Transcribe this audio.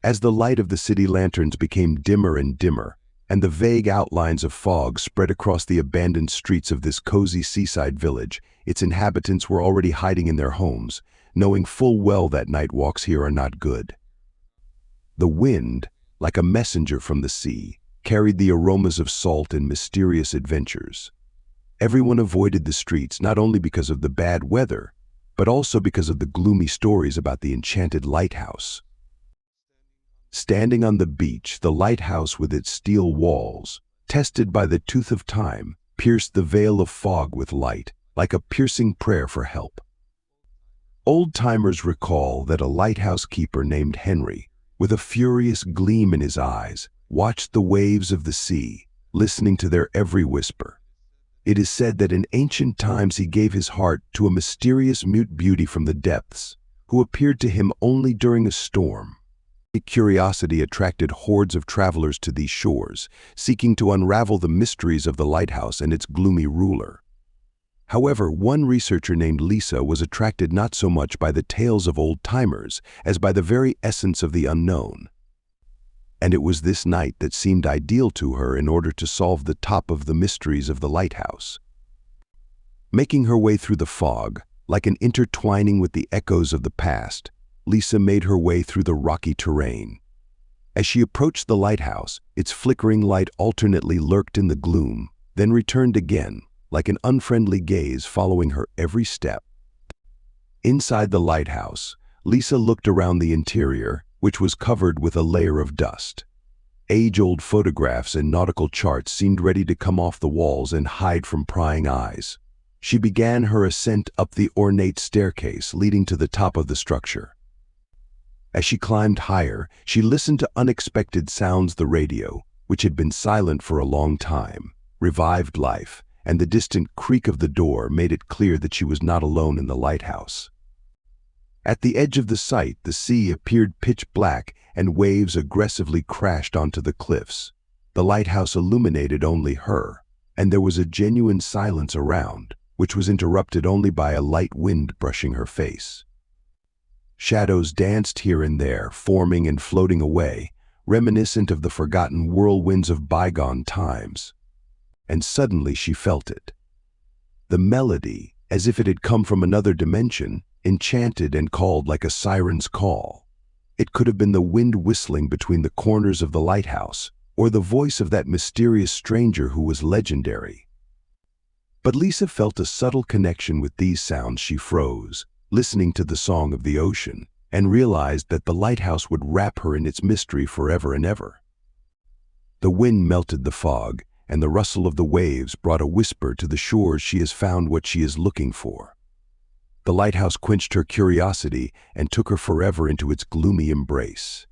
As the light of the city lanterns became dimmer and dimmer, and the vague outlines of fog spread across the abandoned streets of this cozy seaside village, its inhabitants were already hiding in their homes, knowing full well that night walks here are not good. The wind, like a messenger from the sea, carried the aromas of salt and mysterious adventures. Everyone avoided the streets not only because of the bad weather, but also because of the gloomy stories about the enchanted lighthouse. Standing on the beach, the lighthouse with its steel walls, tested by the tooth of time, pierced the veil of fog with light, like a piercing prayer for help. Old-timers recall that a lighthouse keeper named Henry, with a furious gleam in his eyes, watched the waves of the sea, listening to their every whisper. It is said that in ancient times he gave his heart to a mysterious mute beauty from the depths, who appeared to him only during a storm. Curiosity attracted hordes of travelers to these shores, seeking to unravel the mysteries of the lighthouse and its gloomy ruler. However, one researcher named Lisa was attracted not so much by the tales of old-timers as by the very essence of the unknown. And it was this night that seemed ideal to her in order to solve the top of the mysteries of the lighthouse. Making her way through the fog, like an intertwining with the echoes of the past, Lisa made her way through the rocky terrain. As she approached the lighthouse, its flickering light alternately lurked in the gloom, then returned again, like an unfriendly gaze following her every step. Inside the lighthouse, Lisa looked around the interior, which was covered with a layer of dust. Age-old photographs and nautical charts seemed ready to come off the walls and hide from prying eyes. She began her ascent up the ornate staircase leading to the top of the structure. As she climbed higher, she listened to unexpected sounds. The radio, which had been silent for a long time, revived life, and the distant creak of the door made it clear that she was not alone in the lighthouse. At the edge of the site, the sea appeared pitch black and waves aggressively crashed onto the cliffs. The lighthouse illuminated only her, and there was a genuine silence around, which was interrupted only by a light wind brushing her face. Shadows danced here and there, forming and floating away, reminiscent of the forgotten whirlwinds of bygone times. And suddenly she felt it. The melody, as if it had come from another dimension, enchanted and called like a siren's call. It could have been the wind whistling between the corners of the lighthouse, or the voice of that mysterious stranger who was legendary. But Lisa felt a subtle connection with these sounds. She froze, listening to the song of the ocean, and realized that the lighthouse would wrap her in its mystery forever and ever. The wind melted the fog, and the rustle of the waves brought a whisper to the shores. She has found what she is looking for. The lighthouse quenched her curiosity and took her forever into its gloomy embrace.